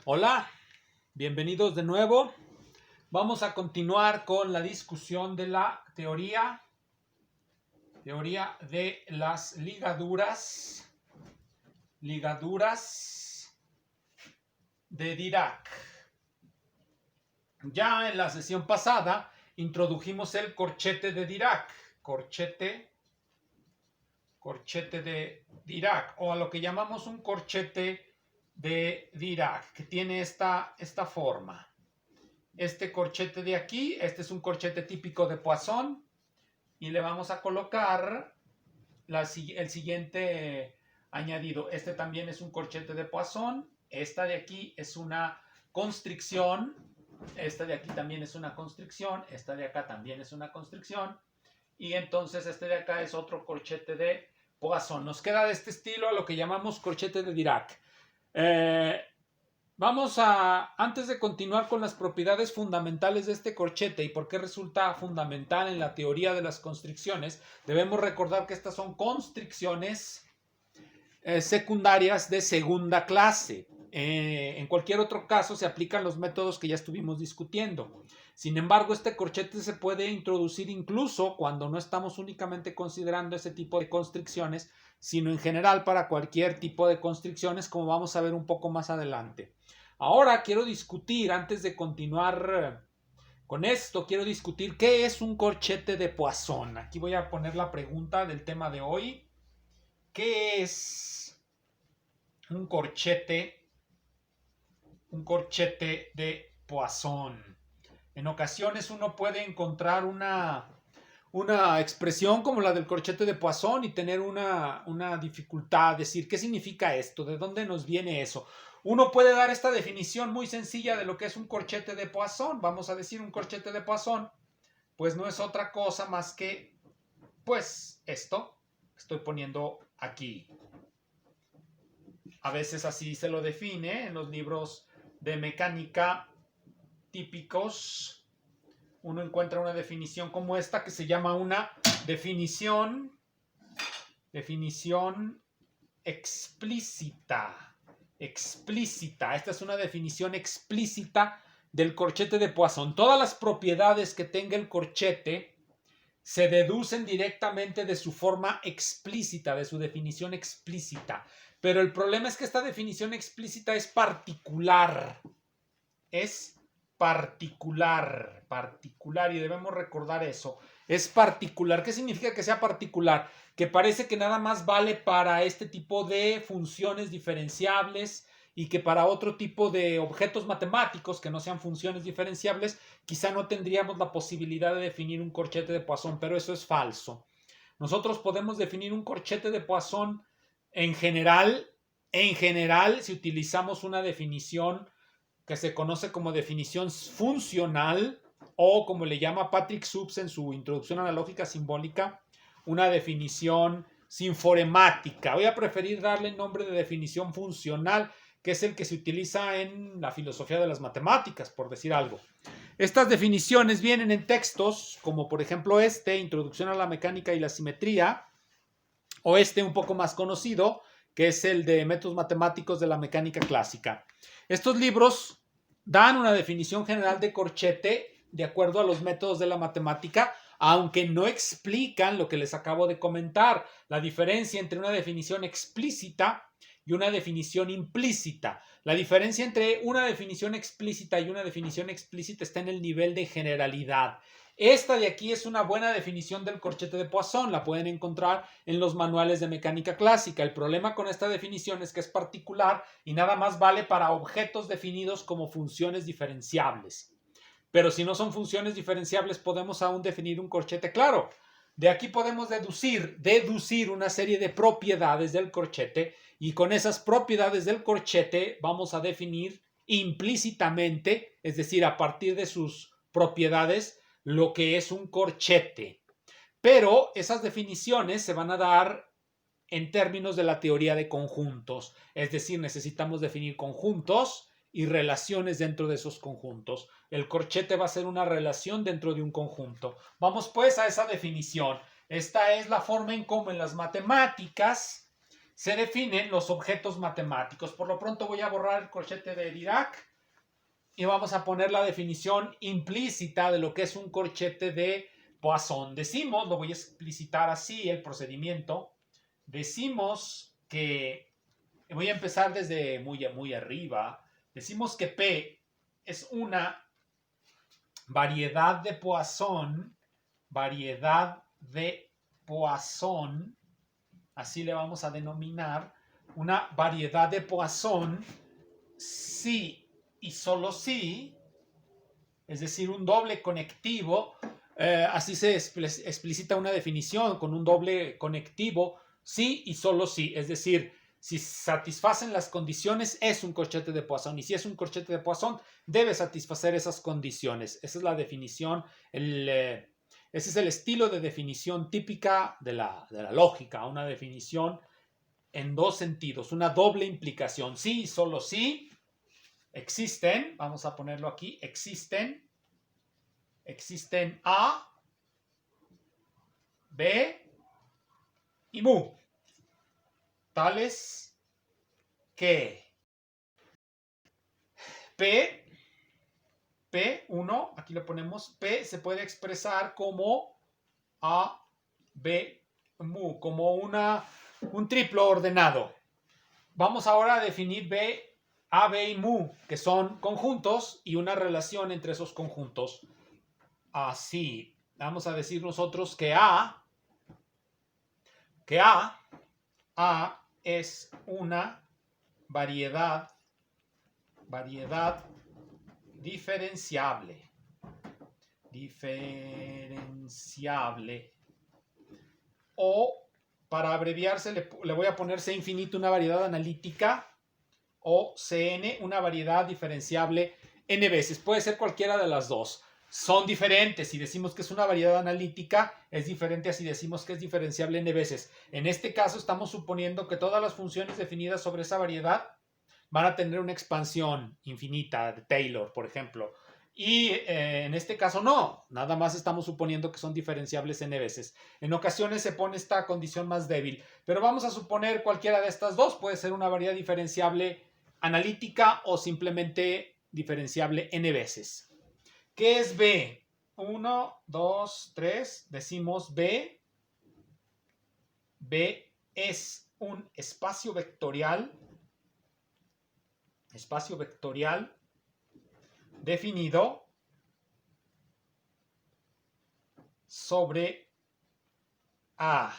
Hola, bienvenidos de nuevo. Vamos a continuar con la discusión de la teoría de las ligaduras de Dirac. Ya en la sesión pasada introdujimos el corchete de Dirac, corchete de Dirac, o a lo que llamamos un corchete de Dirac, que tiene esta forma. Este corchete de aquí, este es un corchete típico de Poisson, y le vamos a colocar el siguiente añadido. Este también es un corchete de Poisson, esta de aquí es una constricción, esta de aquí también es una constricción, esta de acá también es una constricción, y entonces este de acá es otro corchete de Poisson. Nos queda de este estilo a lo que llamamos corchete de Dirac. Antes de continuar con las propiedades fundamentales de este corchete y por qué resulta fundamental en la teoría de las constricciones, debemos recordar que estas son constricciones secundarias de segunda clase. En cualquier otro caso se aplican los métodos que ya estuvimos discutiendo. Sin embargo, este corchete se puede introducir incluso cuando no estamos únicamente considerando ese tipo de constricciones, sino en general para cualquier tipo de constricciones, como vamos a ver un poco más adelante. Ahora quiero discutir, antes de continuar con esto, quiero discutir qué es un corchete de Poisson. Aquí voy a poner la pregunta del tema de hoy. ¿Qué es un corchete de Poisson? En ocasiones uno puede encontrar una expresión como la del corchete de Poisson y tener una dificultad, decir, ¿qué significa esto? ¿De dónde nos viene eso? Uno puede dar esta definición muy sencilla de lo que es un corchete de Poisson. Vamos a decir un corchete de Poisson, pues no es otra cosa más que, pues, esto que estoy poniendo aquí. A veces así se lo define en los libros de mecánica típicos. Uno encuentra una definición como esta que se llama una definición explícita. Esta es una definición explícita del corchete de Poisson. Todas las propiedades que tenga el corchete se deducen directamente de su forma explícita, de su definición explícita. Pero el problema es que esta definición explícita es particular. Es particular, y debemos recordar eso. Es particular. ¿Qué significa que sea particular? Que parece que nada más vale para este tipo de funciones diferenciables y que para otro tipo de objetos matemáticos que no sean funciones diferenciables, quizá no tendríamos la posibilidad de definir un corchete de Poisson, pero eso es falso. Nosotros podemos definir un corchete de Poisson en general, si utilizamos una definición que se conoce como definición funcional, o como le llama Patrick Suppes en su introducción a la lógica simbólica, una definición sinforemática. Voy a preferir darle el nombre de definición funcional, que es el que se utiliza en la filosofía de las matemáticas, por decir algo. Estas definiciones vienen en textos como por ejemplo Introducción a la mecánica y la simetría, o un poco más conocido, que es el de Métodos matemáticos de la mecánica clásica. Estos libros dan una definición general de corchete de acuerdo a los métodos de la matemática, aunque no explican lo que les acabo de comentar, la diferencia entre una definición explícita y una definición implícita. La diferencia entre una definición explícita y una definición explícita está en el nivel de generalidad. Esta de aquí es una buena definición del corchete de Poisson, la pueden encontrar en los manuales de mecánica clásica. El problema con esta definición es que es particular y nada más vale para objetos definidos como funciones diferenciables. Pero si no son funciones diferenciables, podemos aún definir un corchete claro. De aquí podemos deducir una serie de propiedades del corchete, y con esas propiedades del corchete vamos a definir implícitamente, es decir, a partir de sus propiedades, lo que es un corchete. Pero esas definiciones se van a dar en términos de la teoría de conjuntos, es decir, necesitamos definir conjuntos y relaciones dentro de esos conjuntos. El corchete va a ser una relación dentro de un conjunto. Vamos pues a esa definición. Esta es la forma en cómo en las matemáticas se definen los objetos matemáticos. Por lo pronto voy a borrar el corchete de Dirac y vamos a poner la definición implícita de lo que es un corchete de Poisson. Decimos, lo voy a explicitar así, el procedimiento. Decimos que, voy a empezar desde muy arriba. Decimos que P es una variedad de Poisson, así le vamos a denominar, una variedad de Poisson si y solo si, es decir, un doble conectivo, así se explicita una definición con un doble conectivo, si y solo si, es decir, si satisfacen las condiciones es un corchete de Poisson y si es un corchete de Poisson debe satisfacer esas condiciones. Esa es la definición, ese es el estilo de definición típica de la lógica, una definición en dos sentidos, una doble implicación, sí y solo sí. Existen, vamos a ponerlo aquí, existen A, B y mu, tales que P1, aquí lo ponemos, P se puede expresar como A, B, mu, como un triplo ordenado. Vamos ahora a definir A, B y mu, que son conjuntos y una relación entre esos conjuntos. Así, vamos a decir nosotros que A es una variedad diferenciable. O, para abreviarse, le voy a poner C infinito, una variedad analítica, o Cn, una variedad diferenciable n veces. Puede ser cualquiera de las dos. Son diferentes. Si decimos que es una variedad analítica, es diferente a si decimos que es diferenciable n veces. En este caso estamos suponiendo que todas las funciones definidas sobre esa variedad van a tener una expansión infinita de Taylor, por ejemplo. Y en este caso no, nada más estamos suponiendo que son diferenciables n veces. En ocasiones se pone esta condición más débil, pero vamos a suponer cualquiera de estas dos. Puede ser una variedad diferenciable analítica o simplemente diferenciable n veces. ¿Qué es B? 1, 2, 3. Decimos B. B es un espacio vectorial definido sobre A.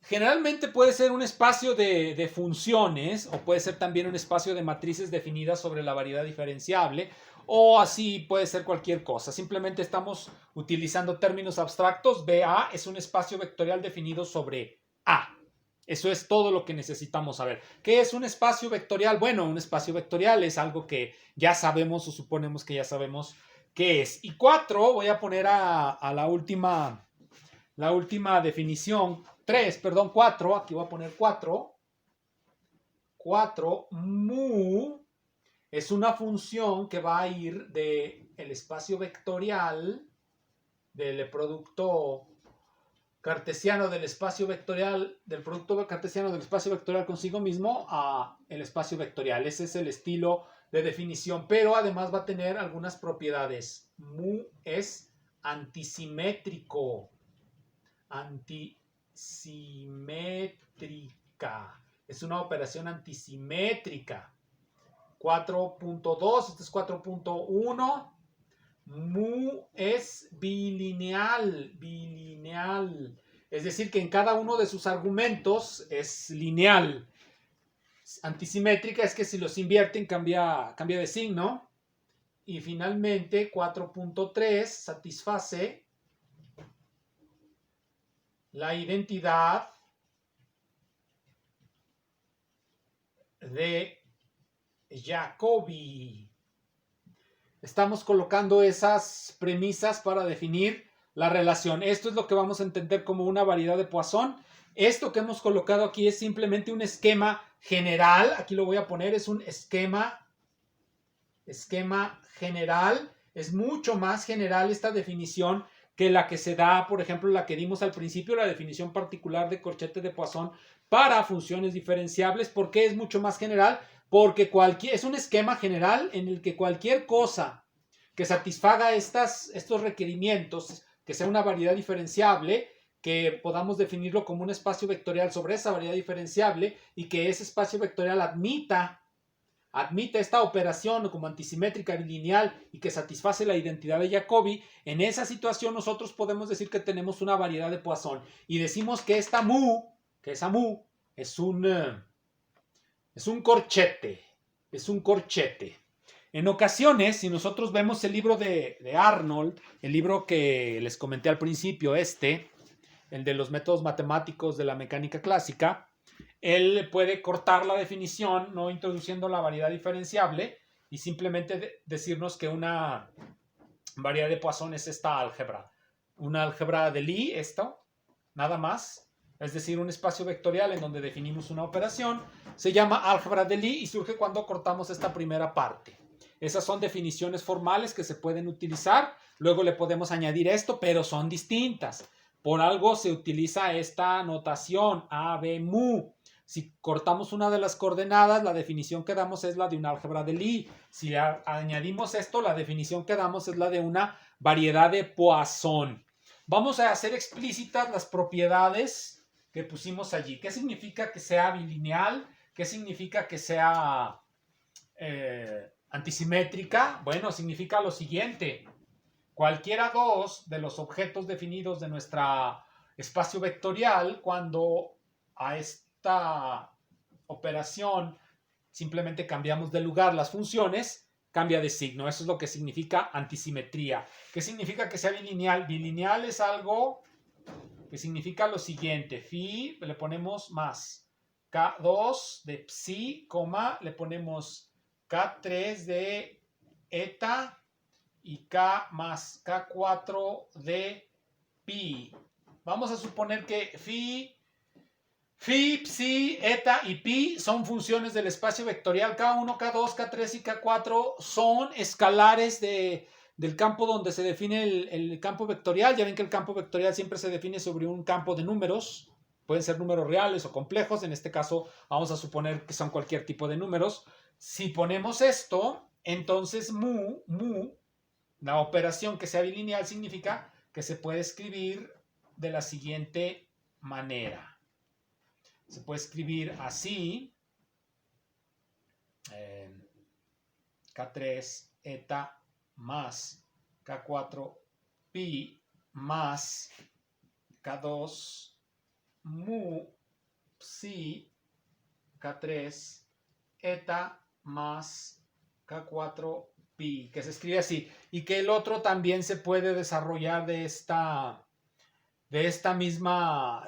Generalmente puede ser un espacio de funciones o puede ser también un espacio de matrices definidas sobre la variedad diferenciable o así puede ser cualquier cosa. Simplemente estamos utilizando términos abstractos. BA es un espacio vectorial definido sobre A. Eso es todo lo que necesitamos saber. ¿Qué es un espacio vectorial? Bueno, un espacio vectorial es algo que ya sabemos o suponemos que ya sabemos qué es. Y 4, voy a poner a la última definición. 4, aquí voy a poner 4. 4, mu es una función que va a ir del espacio vectorial, del producto cartesiano del espacio vectorial, del producto cartesiano del espacio vectorial consigo mismo a el espacio vectorial. Ese es el estilo de definición, pero además va a tener algunas propiedades. Mu es antisimétrico. Antisimétrica. Es una operación antisimétrica. 4.2, este es 4.1. Mu es bilineal. Es decir, que en cada uno de sus argumentos es lineal. Antisimétrica es que si los invierten cambia de signo. Y finalmente 4.3 satisface la identidad de Jacobi. Estamos colocando esas premisas para definir la relación. Esto es lo que vamos a entender como una variedad de Poisson. Esto que hemos colocado aquí es simplemente un esquema general. Aquí lo voy a poner, es un esquema general. Es mucho más general esta definición que la que se da, por ejemplo, la que dimos al principio, la definición particular de corchete de Poisson, para funciones diferenciables. ¿Por qué es mucho más general? Porque es un esquema general en el que cualquier cosa que satisfaga estos requerimientos, que sea una variedad diferenciable, que podamos definirlo como un espacio vectorial sobre esa variedad diferenciable y que ese espacio vectorial admita esta operación como antisimétrica bilineal y que satisface la identidad de Jacobi, en esa situación nosotros podemos decir que tenemos una variedad de Poisson y decimos que esa mu es un corchete. Es un corchete. En ocasiones, si nosotros vemos el libro de Arnold, el libro que les comenté al principio, el de los métodos matemáticos de la mecánica clásica, él puede cortar la definición, no introduciendo la variedad diferenciable y simplemente decirnos que una variedad de Poisson es esta álgebra. Una álgebra de Lie, nada más. Es decir, un espacio vectorial en donde definimos una operación. Se llama álgebra de Lie y surge cuando cortamos esta primera parte. Esas son definiciones formales que se pueden utilizar. Luego le podemos añadir esto, pero son distintas. Por algo se utiliza esta notación A, B, mu. Si cortamos una de las coordenadas, la definición que damos es la de una álgebra de Lie. Si añadimos esto, la definición que damos es la de una variedad de Poisson. Vamos a hacer explícitas las propiedades que pusimos allí. ¿Qué significa que sea bilineal? ¿Qué significa que sea antisimétrica? Bueno, significa lo siguiente. Cualquiera dos de los objetos definidos de nuestro espacio vectorial, cuando a esta operación simplemente cambiamos de lugar las funciones, cambia de signo. Eso es lo que significa antisimetría. ¿Qué significa que sea bilineal? Bilineal es algo que significa lo siguiente. Phi, le ponemos más K2 de psi, le ponemos K3 de eta y K más K4 de pi. Vamos a suponer que phi, psi, eta y pi son funciones del espacio vectorial. K1, K2, K3 y K4 son escalares del campo donde se define el campo vectorial. Ya ven que el campo vectorial siempre se define sobre un campo de números. Pueden ser números reales o complejos. En este caso vamos a suponer que son cualquier tipo de números. Si ponemos esto, entonces mu, la operación que sea bilineal, significa que se puede escribir de la siguiente manera. Se puede escribir así. K3 eta más K4 pi más K2 mu psi K3 eta más K4 pi, que se escribe así, y que el otro también se puede desarrollar de esta misma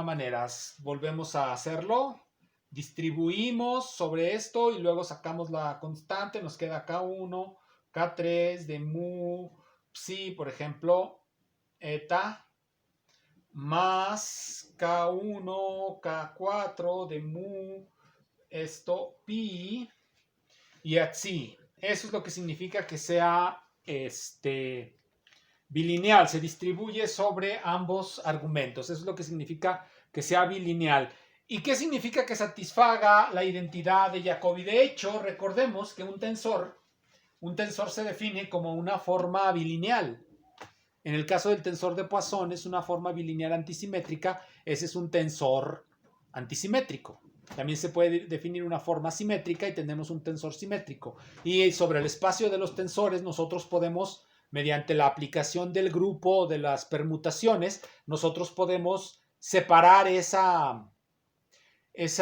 manera. Volvemos a hacerlo, distribuimos sobre esto y luego sacamos la constante, nos queda K1, K3 de mu psi, por ejemplo, eta, más K1, K4 de mu pi, y así. Eso es lo que significa que sea bilineal, se distribuye sobre ambos argumentos. Eso es lo que significa que sea bilineal. ¿Y qué significa que satisfaga la identidad de Jacobi? De hecho, recordemos que un tensor se define como una forma bilineal. En el caso del tensor de Poisson es una forma bilineal antisimétrica. Ese es un tensor antisimétrico. También se puede definir una forma simétrica y tenemos un tensor simétrico. Y sobre el espacio de los tensores nosotros podemos, mediante la aplicación del grupo de las permutaciones, nosotros podemos separar ese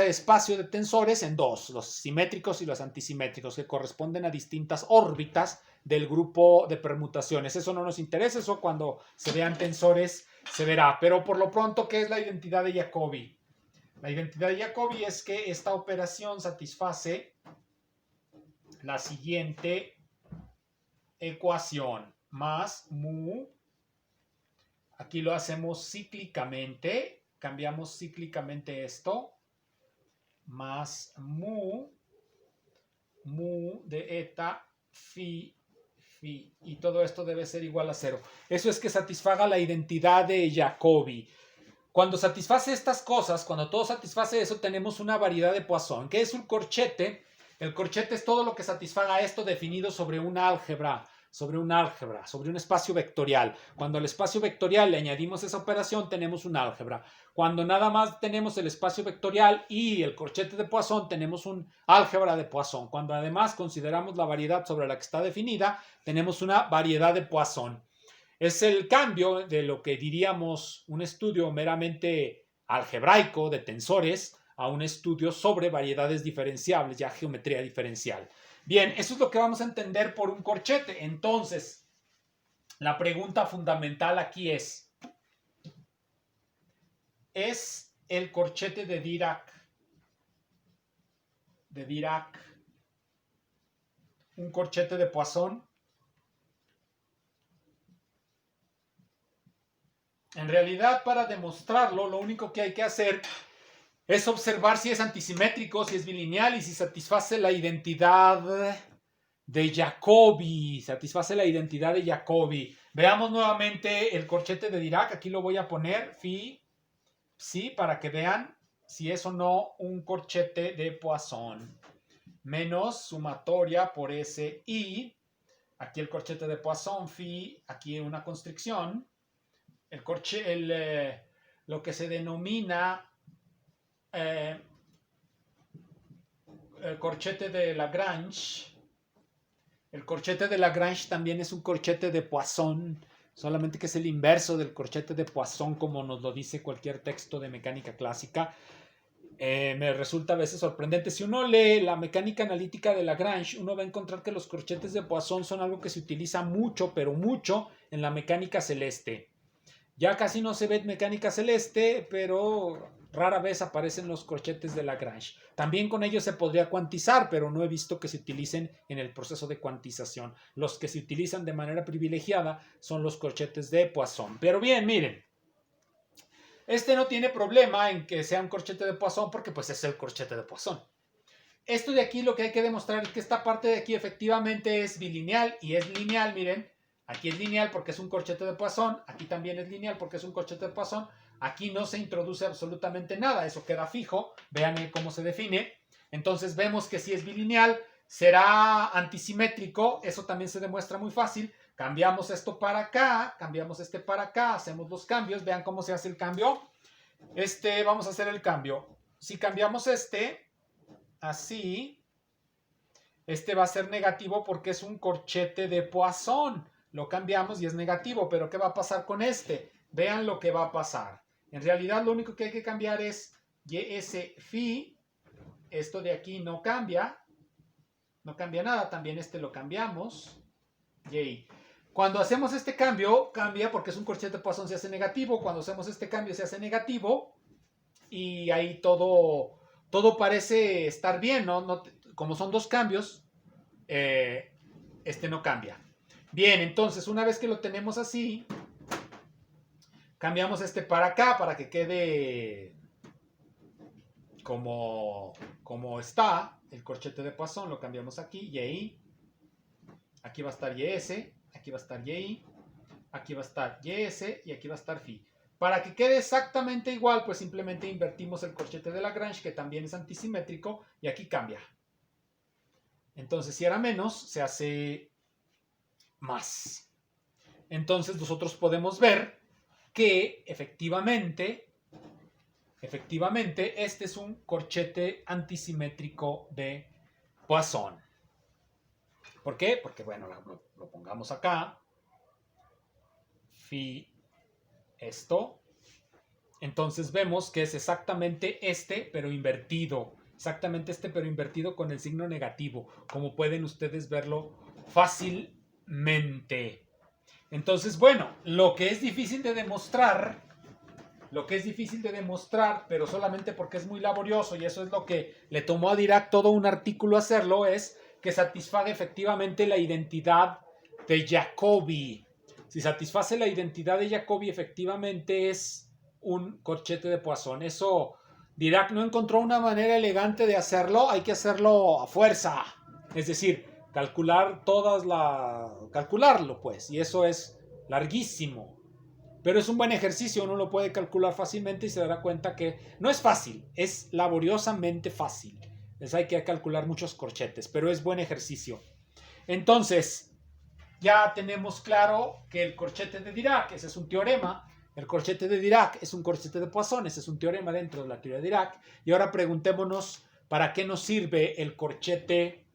espacio de tensores en dos, los simétricos y los antisimétricos, que corresponden a distintas órbitas del grupo de permutaciones. Eso no nos interesa, eso cuando se vean tensores se verá. Pero por lo pronto, ¿qué es la identidad de Jacobi? La identidad de Jacobi es que esta operación satisface la siguiente ecuación. Más mu, aquí lo hacemos cíclicamente, cambiamos cíclicamente esto, más mu de eta phi, y todo esto debe ser igual a 0. Eso es que satisfaga la identidad de Jacobi. Cuando satisface estas cosas, cuando todo satisface eso, tenemos una variedad de Poisson. ¿Qué es un corchete? El corchete es todo lo que satisfaga esto definido sobre un álgebra, sobre un espacio vectorial. Cuando al espacio vectorial le añadimos esa operación, tenemos un álgebra. Cuando nada más tenemos el espacio vectorial y el corchete de Poisson, tenemos un álgebra de Poisson. Cuando además consideramos la variedad sobre la que está definida, tenemos una variedad de Poisson. Es el cambio de lo que diríamos un estudio meramente algebraico de tensores a un estudio sobre variedades diferenciables, ya geometría diferencial. Bien, eso es lo que vamos a entender por un corchete. Entonces, la pregunta fundamental aquí ¿es el corchete de Dirac un corchete de Poisson? En realidad, para demostrarlo, lo único que hay que hacer es observar si es antisimétrico, si es bilineal y si satisface la identidad de Jacobi. Veamos nuevamente el corchete de Dirac. Aquí lo voy a poner, phi, psi, para que vean si es o no un corchete de Poisson. Menos sumatoria por SI. Aquí el corchete de Poisson, phi, aquí una constricción. Lo que se denomina el corchete de Lagrange. El corchete de Lagrange también es un corchete de Poisson, solamente que es el inverso del corchete de Poisson, como nos lo dice cualquier texto de mecánica clásica. Me resulta a veces sorprendente. Si uno lee la mecánica analítica de Lagrange, uno va a encontrar que los corchetes de Poisson son algo que se utiliza mucho, pero mucho en la mecánica celeste. Ya casi no se ve mecánica celeste, pero rara vez aparecen los corchetes de Lagrange. También con ellos se podría cuantizar, pero no he visto que se utilicen en el proceso de cuantización. Los que se utilizan de manera privilegiada son los corchetes de Poisson. Pero bien, miren. Este no tiene problema en que sea un corchete de Poisson porque pues es el corchete de Poisson. Esto de aquí lo que hay que demostrar es que esta parte de aquí efectivamente es bilineal y es lineal, miren. Aquí es lineal porque es un corchete de Poisson. Aquí también es lineal porque es un corchete de Poisson. Aquí no se introduce absolutamente nada. Eso queda fijo. Vean cómo se define. Entonces vemos que si es bilineal será antisimétrico. Eso también se demuestra muy fácil. Cambiamos esto para acá. Cambiamos este para acá. Hacemos los cambios. Vean cómo se hace el cambio. Vamos a hacer el cambio. Si cambiamos así, va a ser negativo porque es un corchete de Poisson. Lo cambiamos y es negativo, pero ¿qué va a pasar con este? Vean lo que va a pasar. En realidad lo único que hay que cambiar es YS phi. Esto de aquí no cambia. No cambia nada. También lo cambiamos. Y cuando hacemos este cambio, cambia porque es un corchete de Poisson, se hace negativo. Cuando hacemos este cambio se hace negativo. Y ahí todo parece estar bien, ¿no? Como son dos cambios, no cambia. Bien, entonces una vez que lo tenemos así, cambiamos para acá para que quede como está el corchete de Poisson. Lo cambiamos aquí, y aquí va a estar YS, aquí va a estar YI, aquí va a estar YS y aquí va a estar phi. Para que quede exactamente igual, pues simplemente invertimos el corchete de Lagrange, que también es antisimétrico, y aquí cambia. Entonces, si era menos, se hace más. Entonces, nosotros podemos ver que efectivamente, este es un corchete antisimétrico de Poisson. ¿Por qué? Porque, bueno, lo pongamos acá. Phi esto. Entonces vemos que es exactamente pero invertido. Exactamente pero invertido con el signo negativo. Como pueden ustedes verlo fácilmente. Entonces, bueno, lo que es difícil de demostrar, pero solamente porque es muy laborioso, y eso es lo que le tomó a Dirac todo un artículo hacerlo, es que satisfaga efectivamente la identidad de Jacobi. Si satisface la identidad de Jacobi, efectivamente es un corchete de Poisson. Eso Dirac no encontró una manera elegante de hacerlo, hay que hacerlo a fuerza. Es decir, calcularlo pues, y eso es larguísimo. Pero es un buen ejercicio, uno lo puede calcular fácilmente y se dará cuenta que no es fácil, es laboriosamente fácil. Hay que calcular muchos corchetes, pero es buen ejercicio. Entonces, ya tenemos claro que el corchete de Dirac, ese es un teorema. El corchete de Dirac es un corchete de Poisson, ese es un teorema dentro de la teoría de Dirac. Y ahora preguntémonos para qué nos sirve el corchete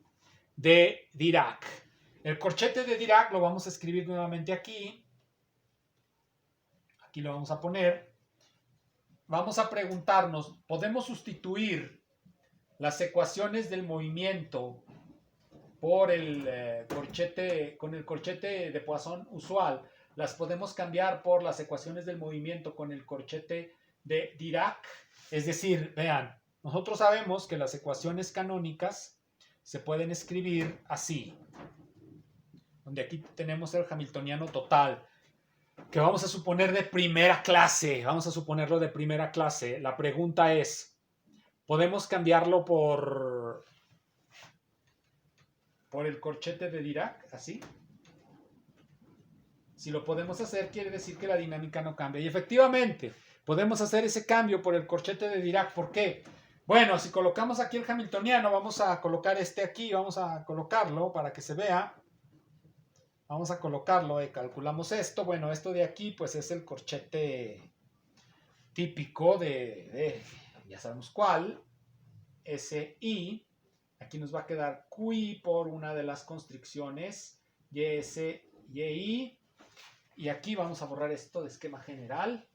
de Dirac. El corchete de Dirac lo vamos a escribir nuevamente aquí. Aquí lo vamos a poner. Vamos a preguntarnos, ¿podemos sustituir las ecuaciones del movimiento por el corchete, con el corchete de Poisson usual? Las podemos cambiar por las ecuaciones del movimiento con el corchete de Dirac. Es decir, vean, nosotros sabemos que las ecuaciones canónicas se pueden escribir así, donde aquí tenemos el hamiltoniano total, que vamos a suponer de primera clase. Vamos a suponerlo de primera clase. La pregunta es, ¿podemos cambiarlo por el corchete de Dirac? Así. Si lo podemos hacer, quiere decir que la dinámica no cambia. Y efectivamente, podemos hacer ese cambio por el corchete de Dirac. ¿Por qué? Bueno, si colocamos aquí el hamiltoniano, vamos a colocar este aquí, vamos a colocarlo para que se vea. Vamos a colocarlo, calculamos esto. Bueno, esto de aquí pues es el corchete típico de ya sabemos cuál, SI. Aquí nos va a quedar QI por una de las constricciones, YS, YI. Y aquí vamos a borrar esto de esquema general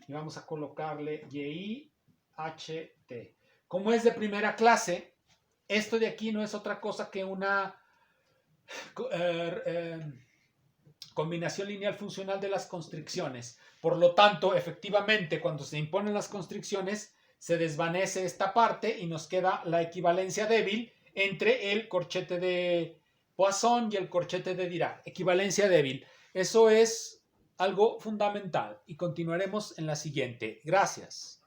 y vamos a colocarle YI, HT. Como es de primera clase, esto de aquí no es otra cosa que una combinación lineal funcional de las constricciones. Por lo tanto, efectivamente, cuando se imponen las constricciones, se desvanece esta parte y nos queda la equivalencia débil entre el corchete de Poisson y el corchete de Dirac. Equivalencia débil. Eso es algo fundamental y continuaremos en la siguiente. Gracias.